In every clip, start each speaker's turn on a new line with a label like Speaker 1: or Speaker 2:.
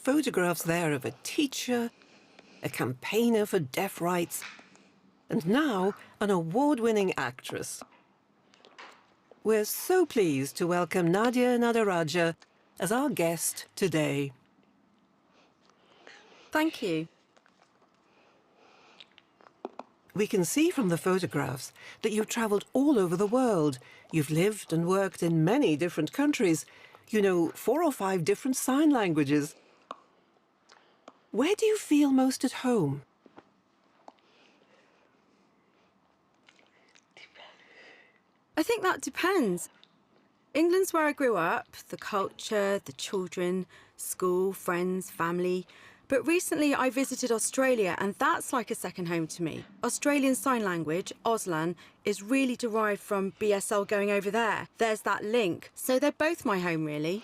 Speaker 1: photographs there of a teacher, a campaigner for deaf rights, and now an award-winning actress. We're so pleased to welcome Nadia Nadarajah as our guest today.
Speaker 2: Thank you.
Speaker 1: We can see from the photographs that you've travelled all over the world. You've lived and worked in many different countries. You know 4 or 5 different sign languages. Where do you feel most at home?
Speaker 2: I think that depends. England's where I grew up, the culture, the children, school, friends, family. But recently I visited Australia and that's like a second home to me. Australian Sign Language, Auslan, is really derived from BSL going over there. There's that link. So they're both my home, really.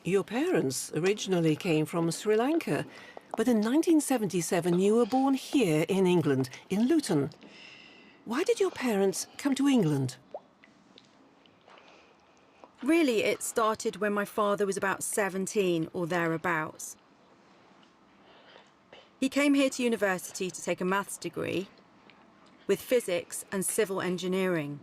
Speaker 1: Your parents originally came from Sri Lanka, but in 1977 you were born here in England, in Luton. Why did your parents come to England?
Speaker 2: Really, it started when my father was about 17 or thereabouts. He came here to university to take a maths degree with physics and civil engineering.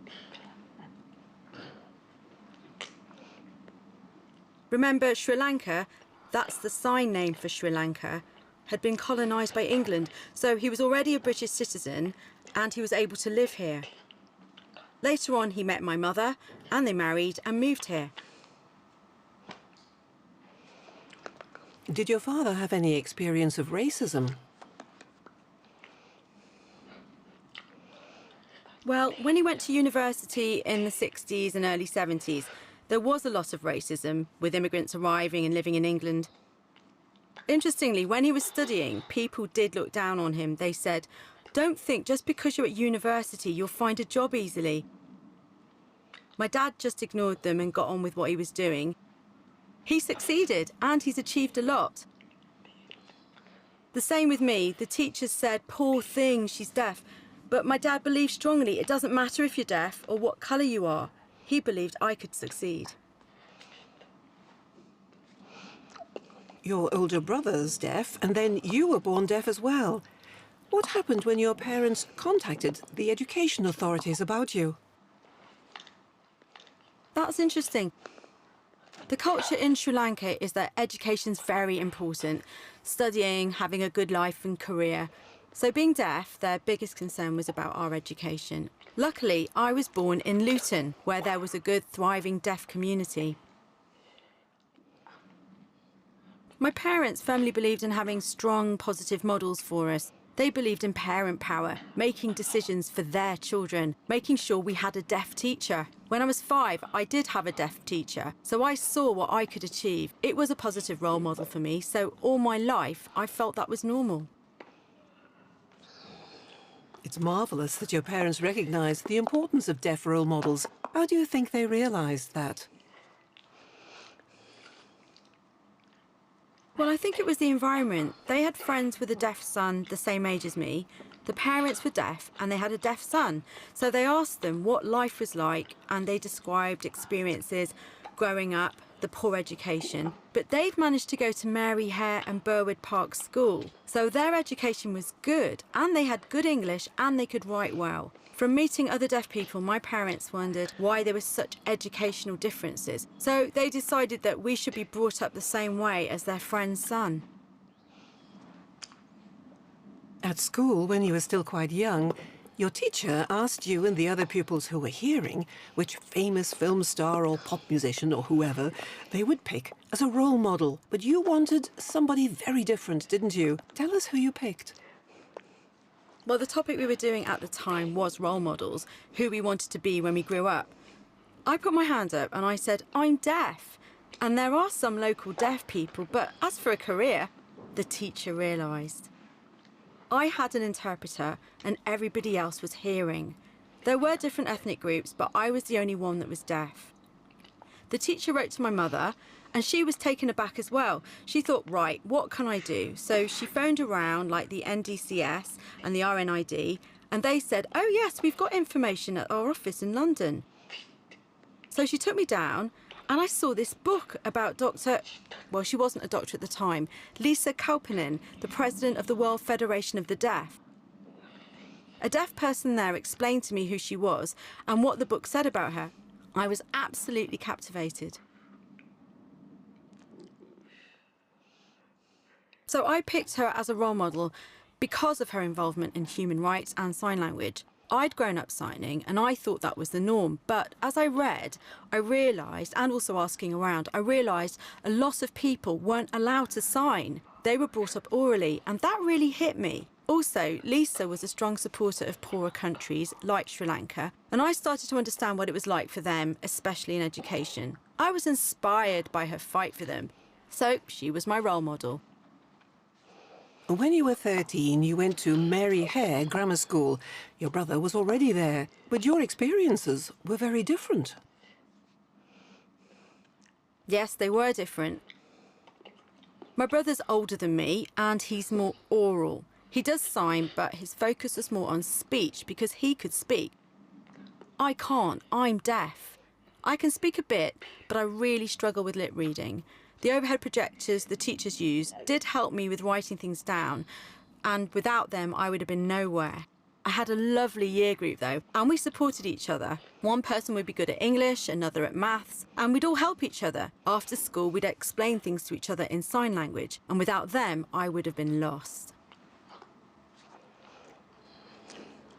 Speaker 2: Remember, Sri Lanka, that's the sign name for Sri Lanka, had been colonised by England, so he was already a British citizen and he was able to live here. Later on, he met my mother and they married and moved here.
Speaker 1: Did your father have any experience of racism?
Speaker 2: Well, when he went to university in the 60s and early 70s, there was a lot of racism with immigrants arriving and living in England. Interestingly, when he was studying, people did look down on him. They said, "Don't think just because you're at university you'll find a job easily." My dad just ignored them and got on with what he was doing. He succeeded and he's achieved a lot. The same with me. The teachers said, "Poor thing, she's deaf." But my dad believed strongly it doesn't matter if you're deaf or what colour you are. He believed I could succeed.
Speaker 1: Your older brother's deaf, and then you were born deaf as well. What happened when your parents contacted the education authorities about you?
Speaker 2: That's interesting. The culture in Sri Lanka is that education's very important. Studying, having a good life and career. So being deaf, their biggest concern was about our education. Luckily, I was born in Luton, where there was a good, thriving deaf community. My parents firmly believed in having strong, positive models for us. They believed in parent power, making decisions for their children, making sure we had a deaf teacher. When I was 5, I did have a deaf teacher, so I saw what I could achieve. It was a positive role model for me, so all my life I felt that was normal.
Speaker 1: It's marvellous that your parents recognised the importance of deaf role models. How do you think they realised that?
Speaker 2: Well, I think it was the environment. They had friends with a deaf son the same age as me. The parents were deaf and they had a deaf son. So they asked them what life was like and they described experiences growing up, the poor education. But they'd managed to go to Mary Hare and Burwood Park School. So their education was good and they had good English and they could write well. From meeting other deaf people, my parents wondered why there were such educational differences. So they decided that we should be brought up the same way as their friend's son.
Speaker 1: At school, when you were still quite young, your teacher asked you and the other pupils who were hearing which famous film star or pop musician or whoever they would pick as a role model. But you wanted somebody very different, didn't you? Tell us who you picked.
Speaker 2: Well, the topic we were doing at the time was role models, who we wanted to be when we grew up. I put my hand up and I said, "I'm deaf." And there are some local deaf people, but as for a career, the teacher realised. I had an interpreter and everybody else was hearing. There were different ethnic groups, but I was the only one that was deaf. The teacher wrote to my mother and she was taken aback as well. She thought, right, what can I do? So she phoned around like the NDCS and the RNID and they said, "Oh yes, we've got information at our office in London." So she took me down And I saw this book about well, she wasn't a doctor at the time, Tessa Padden, the president of the World Federation of the Deaf. A deaf person there explained to me who she was and what the book said about her. I was absolutely captivated. So I picked her as a role model because of her involvement in human rights and sign language. I'd grown up signing and I thought that was the norm, but as I read, I realised, and also asking around, I realised a lot of people weren't allowed to sign. They were brought up orally, and that really hit me. Also, Lisa was a strong supporter of poorer countries like Sri Lanka, and I started to understand what it was like for them, especially in education. I was inspired by her fight for them, so she was my role model.
Speaker 1: When you were 13, you went to Mary Hare Grammar School. Your brother was already there, but your experiences were very different.
Speaker 2: Yes, they were different. My brother's older than me, and he's more oral. He does sign, but his focus was more on speech because he could speak. I can't. I'm deaf. I can speak a bit, but I really struggle with lip reading. The overhead projectors the teachers used did help me with writing things down, and without them, I would have been nowhere. I had a lovely year group though, and we supported each other. One person would be good at English, another at maths, and we'd all help each other. After school, we'd explain things to each other in sign language, and without them, I would have been lost.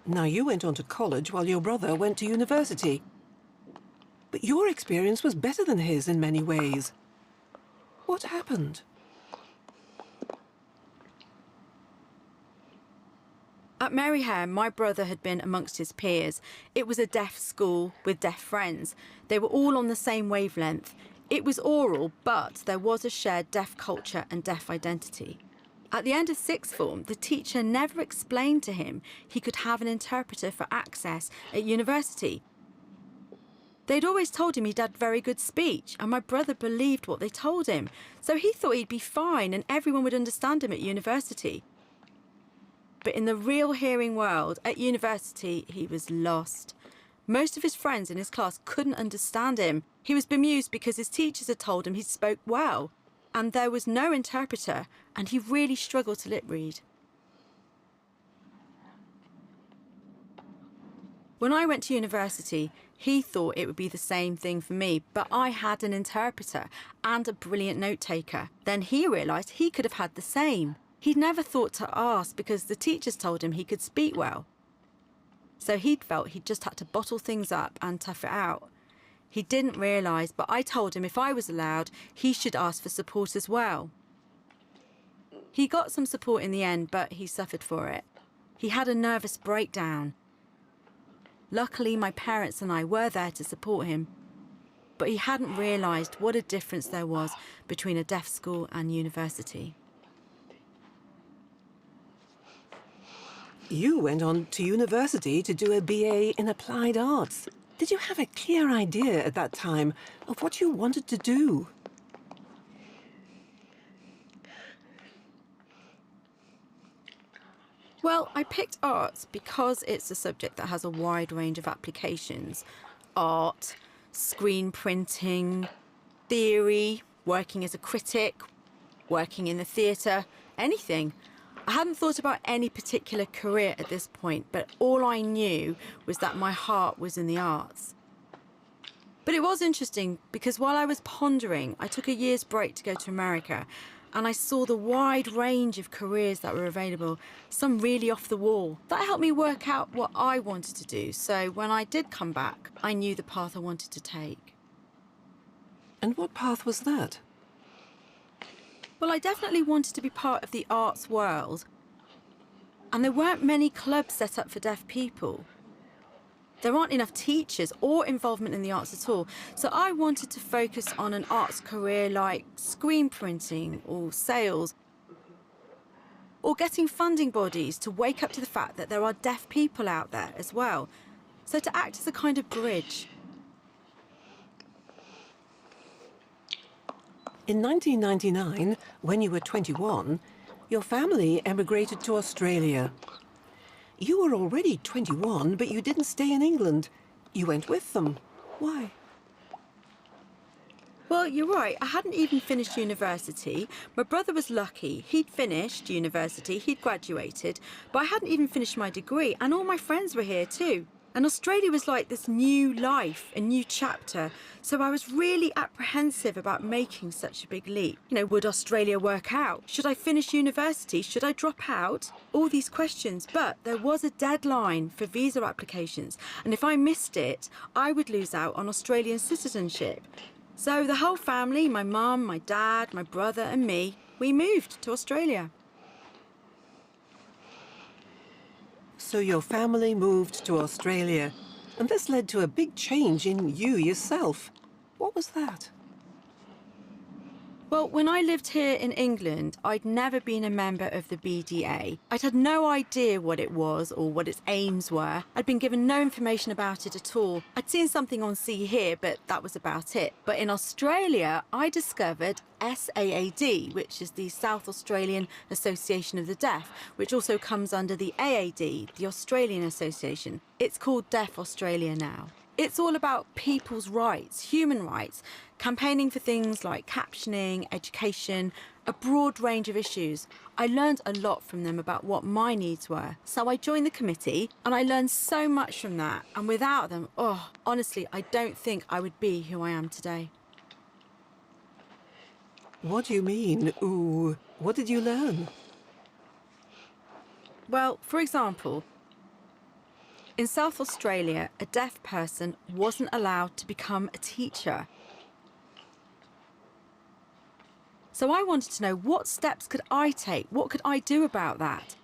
Speaker 1: Now, you went on to college while your brother went to university. But your experience was better than his in many ways. What happened?
Speaker 2: At Mary Hare, my brother had been amongst his peers. It was a deaf school with deaf friends. They were all on the same wavelength. It was oral, but there was a shared deaf culture and deaf identity. At the end of sixth form, the teacher never explained to him he could have an interpreter for access at university. They'd always told him he'd had very good speech, and my brother believed what they told him. So he thought he'd be fine and everyone would understand him at university. But in the real hearing world, at university, he was lost. Most of his friends in his class couldn't understand him. He was bemused because his teachers had told him he spoke well, and there was no interpreter, and he really struggled to lip read. When I went to university, he thought it would be the same thing for me, but I had an interpreter and a brilliant note-taker. Then he realised he could have had the same. He'd never thought to ask because the teachers told him he could speak well. So he'd felt he'd just had to bottle things up and tough it out. He didn't realise, but I told him if I was allowed, he should ask for support as well. He got some support in the end, but he suffered for it. He had a nervous breakdown. Luckily, my parents and I were there to support him, but he hadn't realised what a difference there was between a deaf school and university.
Speaker 1: You went on to university to do a BA in Applied Arts. Did you have a clear idea at that time of what you wanted to do?
Speaker 2: Well, I picked arts because it's a subject that has a wide range of applications. Art, screen printing, theory, working as a critic, working in the theatre, anything. I hadn't thought about any particular career at this point, but all I knew was that my heart was in the arts. But it was interesting because while I was pondering, I took a year's break to go to America, and I saw the wide range of careers that were available, some really off the wall. That helped me work out what I wanted to do, so when I did come back, I knew the path I wanted to take.
Speaker 1: And what path was that?
Speaker 2: Well, I definitely wanted to be part of the arts world, and there weren't many clubs set up for deaf people. There aren't enough teachers or involvement in the arts at all, so I wanted to focus on an arts career like screen printing or sales, or getting funding bodies to wake up to the fact that there are deaf people out there as well, so to act as a kind of bridge.
Speaker 1: In 1999, when you were 21, your family emigrated to Australia. You were already 21, but you didn't stay in England. You went with them. Why?
Speaker 2: Well, you're right. I hadn't even finished university. My brother was lucky. He'd finished university, he'd graduated, but I hadn't even finished my degree, and all my friends were here too. And Australia was like this new life, a new chapter. So I was really apprehensive about making such a big leap. You know, would Australia work out? Should I finish university? Should I drop out? All these questions. But there was a deadline for visa applications. And if I missed it, I would lose out on Australian citizenship. So the whole family, my mum, my dad, my brother and me, we moved to Australia.
Speaker 1: So your family moved to Australia, and this led to a big change in you yourself. What was that?
Speaker 2: Well, when I lived here in England, I'd never been a member of the BDA. I'd had no idea what it was or what its aims were. I'd been given no information about it at all. I'd seen something on See Here, but that was about it. But in Australia, I discovered SAAD, which is the South Australian Association of the Deaf, which also comes under the AAD, the Australian Association. It's called Deaf Australia now. It's all about people's rights, human rights, campaigning for things like captioning, education, a broad range of issues. I learned a lot from them about what my needs were. So I joined the committee and I learned so much from that. And without them, honestly, I don't think I would be who I am today.
Speaker 1: What do you mean, ooh? What did you learn?
Speaker 2: Well, for example, in South Australia, a deaf person wasn't allowed to become a teacher. So I wanted to know, what steps could I take? What could I do about that?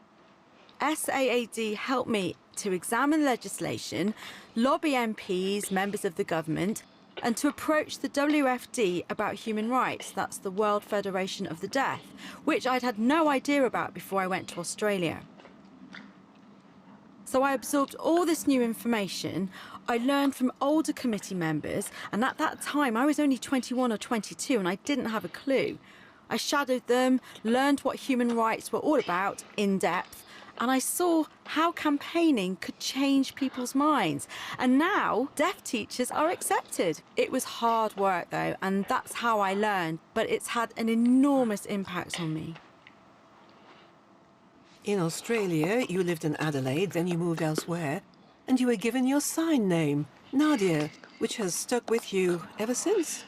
Speaker 2: SAAD helped me to examine legislation, lobby MPs, members of the government, and to approach the WFD about human rights, that's the World Federation of the Deaf, which I'd had no idea about before I went to Australia. So I absorbed all this new information. I learned from older committee members, and at that time I was only 21 or 22 and I didn't have a clue. I shadowed them, learned what human rights were all about in depth, and I saw how campaigning could change people's minds. And now deaf teachers are accepted. It was hard work though, and that's how I learned, but it's had an enormous impact on me.
Speaker 1: In Australia, you lived in Adelaide, then you moved elsewhere, and you were given your sign name, Nadia, which has stuck with you ever since.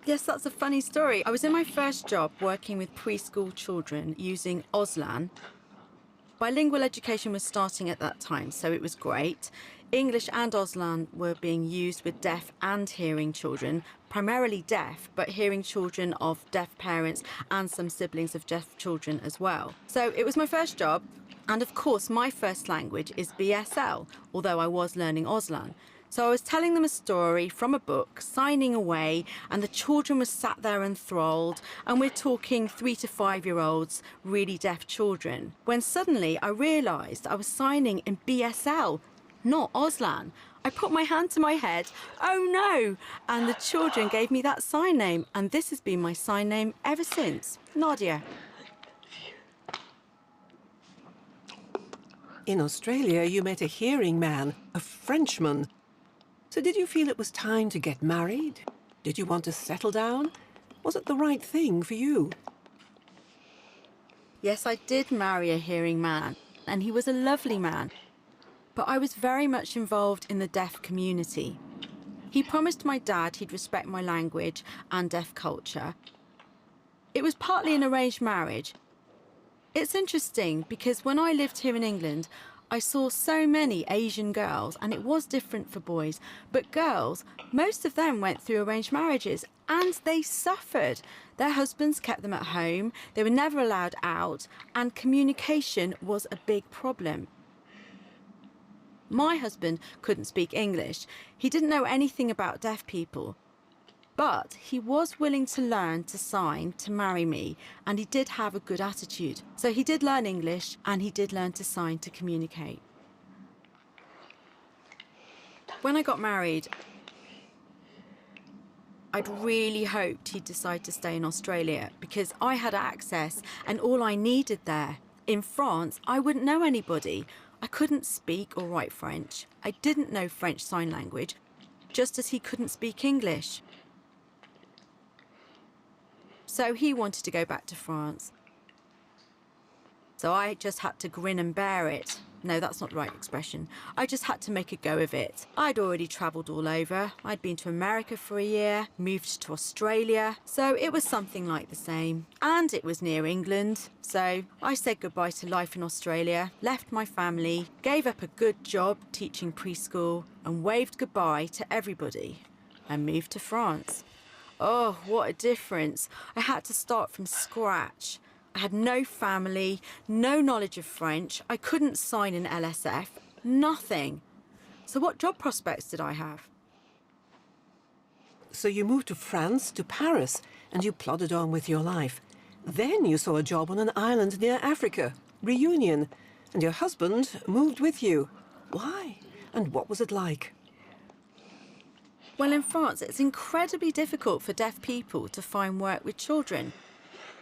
Speaker 2: Yes, that's a funny story. I was in my first job working with preschool children using Auslan. Bilingual education was starting at that time, so it was great. English and Auslan were being used with deaf and hearing children, primarily deaf, but hearing children of deaf parents and some siblings of deaf children as well. So it was my first job, and of course my first language is BSL, although I was learning Auslan. So I was telling them a story from a book, signing away, and the children were sat there enthralled, and we're talking 3 to 5 year olds, really deaf children. When suddenly I realised I was signing in BSL, not Auslan. I put my hand to my head, oh no! And the children gave me that sign name, and this has been my sign name ever since, Nadia.
Speaker 1: In Australia, you met a hearing man, a Frenchman. So did you feel it was time to get married? Did you want to settle down? Was it the right thing for you?
Speaker 2: Yes, I did marry a hearing man, and he was a lovely man. But I was very much involved in the deaf community. He promised my dad he'd respect my language and deaf culture. It was partly an arranged marriage. It's interesting because when I lived here in England, I saw so many Asian girls, and it was different for boys, but girls, most of them went through arranged marriages and they suffered. Their husbands kept them at home, they were never allowed out, and communication was a big problem. My husband couldn't speak English. He didn't know anything about deaf people. But he was willing to learn to sign to marry me, and he did have a good attitude. So he did learn English, and he did learn to sign to communicate. When I got married, I'd really hoped he'd decide to stay in Australia because I had access and all I needed there. In France, I wouldn't know anybody. I couldn't speak or write French. I didn't know French Sign Language. just as he couldn't speak English. So he wanted to go back to France. So I just had to grin and bear it. No, that's not the right expression. I just had to make a go of it. I'd already travelled all over. I'd been to America for a year, moved to Australia. So it was something like the same. And it was near England. So I said goodbye to life in Australia, left my family, gave up a good job teaching preschool, and waved goodbye to everybody and moved to France. Oh, what a difference. I had to start from scratch. I had no family, no knowledge of French. I couldn't sign an LSF, nothing. So what job prospects did I have?
Speaker 1: So you moved to France, to Paris, and you plodded on with your life. Then you saw a job on an island near Africa, Reunion, and your husband moved with you. Why? And what was it like?
Speaker 2: Well, in France, it's incredibly difficult for deaf people to find work with children.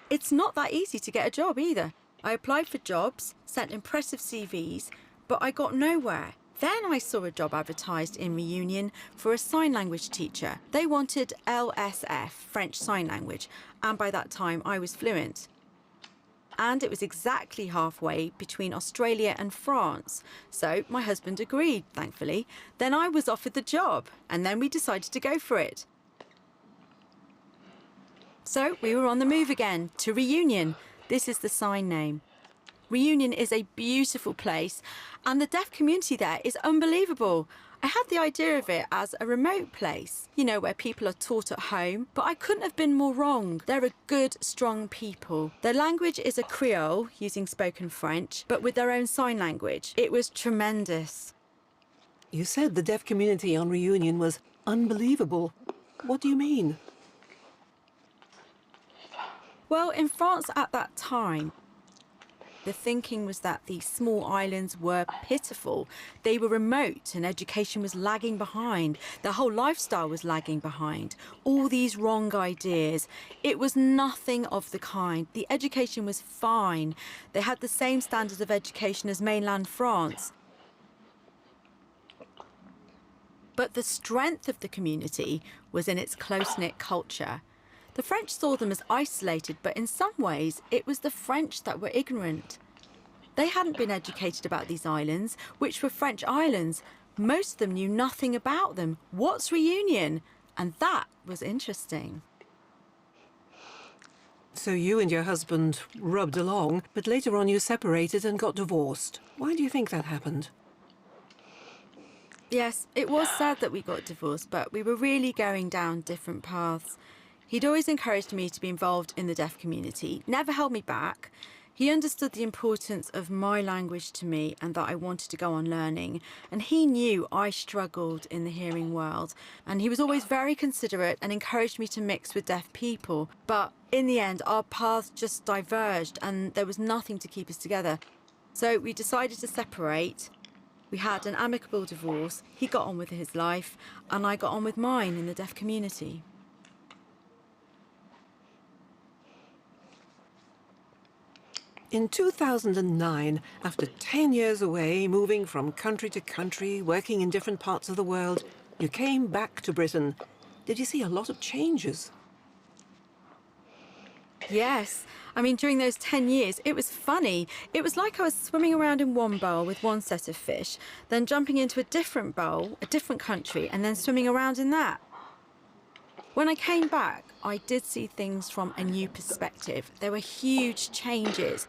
Speaker 2: It's not that easy to get a job either. I applied for jobs, sent impressive CVs, but I got nowhere. Then I saw a job advertised in Reunion for a sign language teacher. They wanted LSF, French Sign Language, and by that time I was fluent. And it was exactly halfway between Australia and France. So my husband agreed, thankfully. Then I was offered the job, and then we decided to go for it. So we were on the move again to Reunion. This is the sign name. Reunion is a beautiful place, and the deaf community there is unbelievable. I had the idea of it as a remote place, you know, where people are taught at home, but I couldn't have been more wrong. They're a good, strong people. Their language is a Creole, using spoken French, but with their own sign language. It was tremendous.
Speaker 1: You said the deaf community on Reunion was unbelievable. What do you mean?
Speaker 2: Well, in France at that time, the thinking was that these small islands were pitiful. They were remote and education was lagging behind. Their whole lifestyle was lagging behind. All these wrong ideas. It was nothing of the kind. The education was fine. They had the same standards of education as mainland France. But the strength of the community was in its close-knit culture. The French saw them as isolated, but in some ways, it was the French that were ignorant. They hadn't been educated about these islands, which were French islands. Most of them knew nothing about them. What's Reunion? And that was interesting.
Speaker 1: So you and your husband rubbed along, but later on you separated and got divorced. Why do you think that happened?
Speaker 2: Yes, it was sad that we got divorced, but we were really going down different paths. He'd always encouraged me to be involved in the deaf community, never held me back. He understood the importance of my language to me and that I wanted to go on learning. And he knew I struggled in the hearing world. And he was always very considerate and encouraged me to mix with deaf people. But in the end, our paths just diverged and there was nothing to keep us together. So we decided to separate. We had an amicable divorce. He got on with his life and I got on with mine in the deaf community.
Speaker 1: In 2009, after 10 years away, moving from country to country, working in different parts of the world, you came back to Britain. Did you see a lot of changes?
Speaker 2: Yes. I mean, during those 10 years, it was funny. It was like I was swimming around in one bowl with one set of fish, then jumping into a different bowl, a different country, and then swimming around in that. When I came back, I did see things from a new perspective. There were huge changes.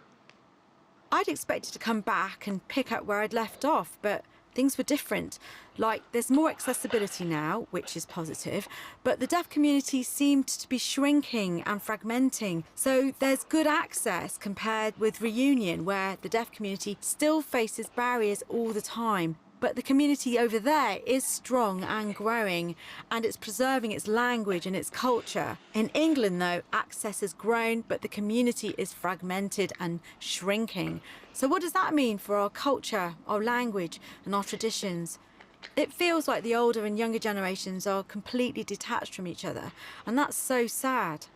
Speaker 2: I'd expected to come back and pick up where I'd left off, but things were different. Like, there's more accessibility now, which is positive, but the deaf community seemed to be shrinking and fragmenting. So there's good access compared with Reunion, where the deaf community still faces barriers all the time. But the community over there is strong and growing, and it's preserving its language and its culture. In England, though, access has grown, but the community is fragmented and shrinking. So what does that mean for our culture, our language, and our traditions? It feels like the older and younger generations are completely detached from each other, and that's so sad.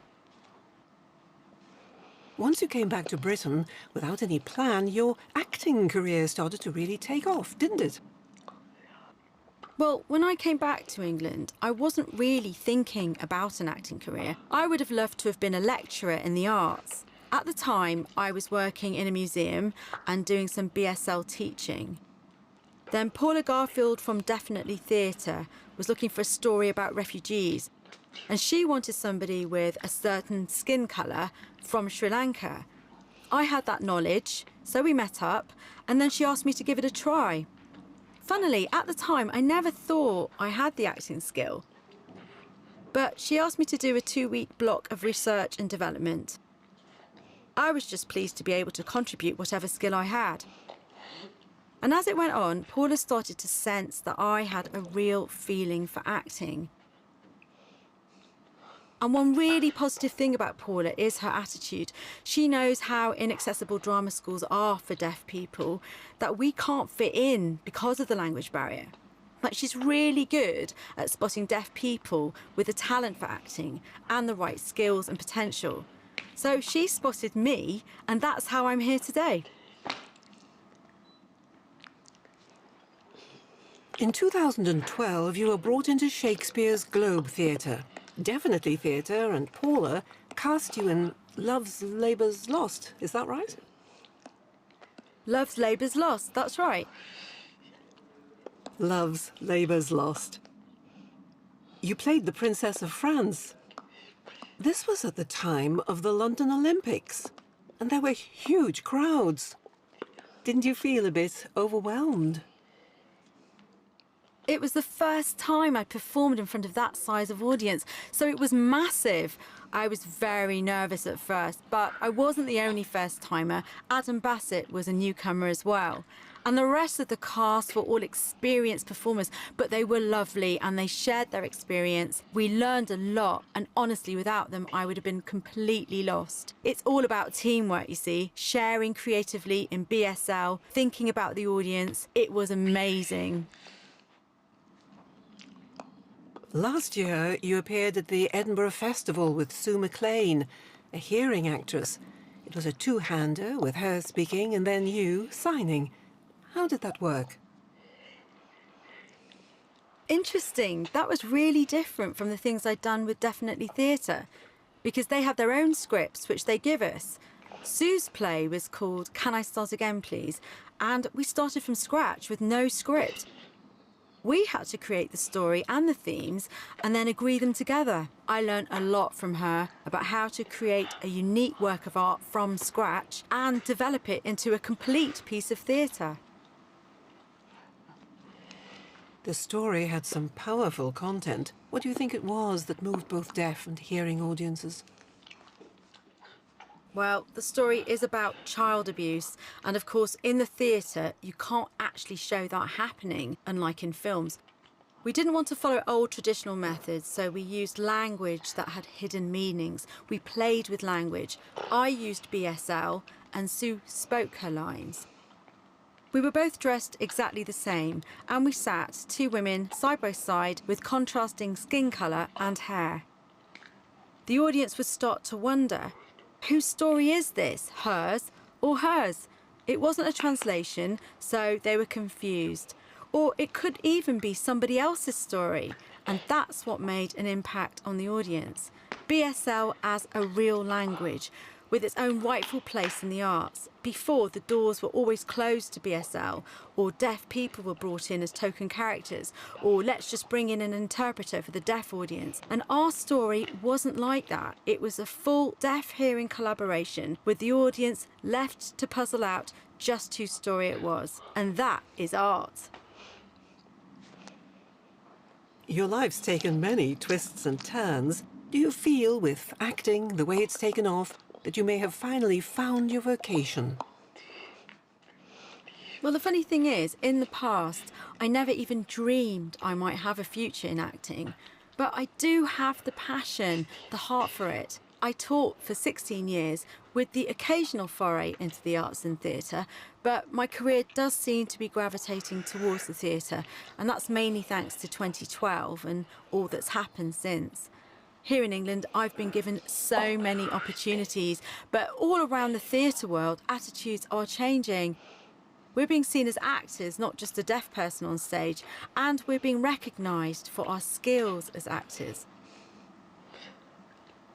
Speaker 1: Once you came back to Britain, without any plan, your acting career started to really take off, didn't it?
Speaker 2: Well, when I came back to England, I wasn't really thinking about an acting career. I would have loved to have been a lecturer in the arts. At the time, I was working in a museum and doing some BSL teaching. Then Paula Garfield from Definitely Theatre was looking for a story about refugees, and she wanted somebody with a certain skin colour from Sri Lanka. I had that knowledge, so we met up, and then she asked me to give it a try. Funnily, at the time, I never thought I had the acting skill. But she asked me to do a 2-week block of research and development. I was just pleased to be able to contribute whatever skill I had. And as it went on, Paula started to sense that I had a real feeling for acting. And one really positive thing about Paula is her attitude. She knows how inaccessible drama schools are for deaf people, that we can't fit in because of the language barrier. Like, she's really good at spotting deaf people with a talent for acting and the right skills and potential. So she spotted me, and that's how I'm here today.
Speaker 1: In 2012, you were brought into Shakespeare's Globe Theatre. Definitely Theatre and Paula cast you in Love's Labour's Lost. Is that right?
Speaker 2: Love's Labour's Lost, that's right.
Speaker 1: Love's Labour's Lost. You played the Princess of France. This was at the time of the London Olympics, and there were huge crowds. Didn't you feel a bit overwhelmed?
Speaker 2: It was the first time I performed in front of that size of audience, so it was massive. I was very nervous at first, but I wasn't the only first-timer. Adam Bassett was a newcomer as well. And the rest of the cast were all experienced performers, but they were lovely and they shared their experience. We learned a lot, and honestly, without them, I would have been completely lost. It's all about teamwork, you see, sharing creatively in BSL, thinking about the audience. It was amazing.
Speaker 1: Last year, you appeared at the Edinburgh Festival with Sue MacLean, a hearing actress. It was a two-hander with her speaking and then you signing. How did that work?
Speaker 2: Interesting. That was really different from the things I'd done with Definitely Theatre, because they have their own scripts, which they give us. Sue's play was called Can I Start Again, Please? And we started from scratch with no script. We had to create the story and the themes and then agree them together. I learned a lot from her about how to create a unique work of art from scratch and develop it into a complete piece of theatre.
Speaker 1: The story had some powerful content. What do you think it was that moved both deaf and hearing audiences?
Speaker 2: Well, the story is about child abuse, and of course in the theatre you can't actually show that happening, unlike in films. We didn't want to follow old traditional methods, so we used language that had hidden meanings. We played with language. I used BSL and Sue spoke her lines. We were both dressed exactly the same, and we sat, two women side by side with contrasting skin colour and hair. The audience would start to wonder, whose story is this, hers or hers? It wasn't a translation, so they were confused. Or it could even be somebody else's story, and that's what made an impact on the audience. BSL as a real language, with its own rightful place in the arts. Before, the doors were always closed to BSL, or deaf people were brought in as token characters, or let's just bring in an interpreter for the deaf audience. And our story wasn't like that. It was a full deaf-hearing collaboration, with the audience left to puzzle out just whose story it was. And that is art.
Speaker 1: Your life's taken many twists and turns. Do you feel, with acting, the way it's taken off, that you may have finally found your vocation?
Speaker 2: Well, the funny thing is, in the past, I never even dreamed I might have a future in acting. But I do have the passion, the heart for it. I taught for 16 years with the occasional foray into the arts and theatre, but my career does seem to be gravitating towards the theatre, and that's mainly thanks to 2012 and all that's happened since. Here in England, I've been given so many opportunities, but all around the theatre world, attitudes are changing. We're being seen as actors, not just a deaf person on stage, and we're being recognised for our skills as actors.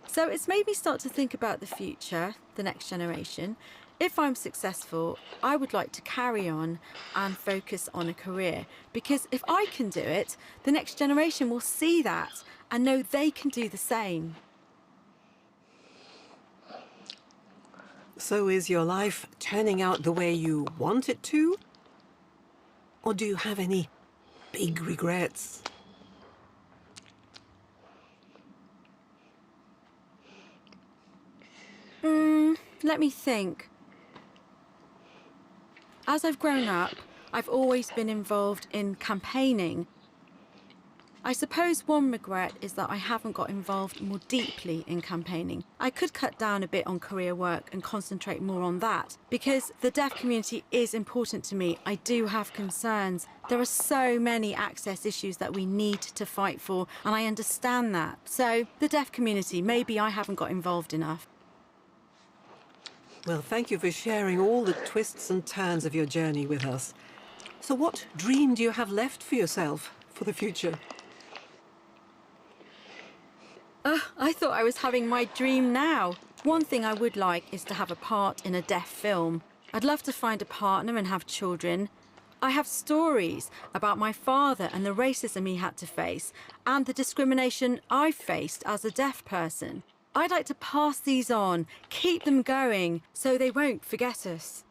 Speaker 2: So it's made me start to think about the future, the next generation. If I'm successful, I would like to carry on and focus on a career, because if I can do it, the next generation will see that and know they can do the same.
Speaker 1: So is your life turning out the way you want it to? Or do you have any big regrets?
Speaker 2: Let me think. As I've grown up, I've always been involved in campaigning. I suppose one regret is that I haven't got involved more deeply in campaigning. I could cut down a bit on career work and concentrate more on that, because the deaf community is important to me. I do have concerns. There are so many access issues that we need to fight for, and I understand that. So, the deaf community, maybe I haven't got involved enough.
Speaker 1: Well, thank you for sharing all the twists and turns of your journey with us. So what dream do you have left for yourself for the future?
Speaker 2: I thought I was having my dream now. One thing I would like is to have a part in a deaf film. I'd love to find a partner and have children. I have stories about my father and the racism he had to face, and the discrimination I've faced as a deaf person. I'd like to pass these on, keep them going, so they won't forget us.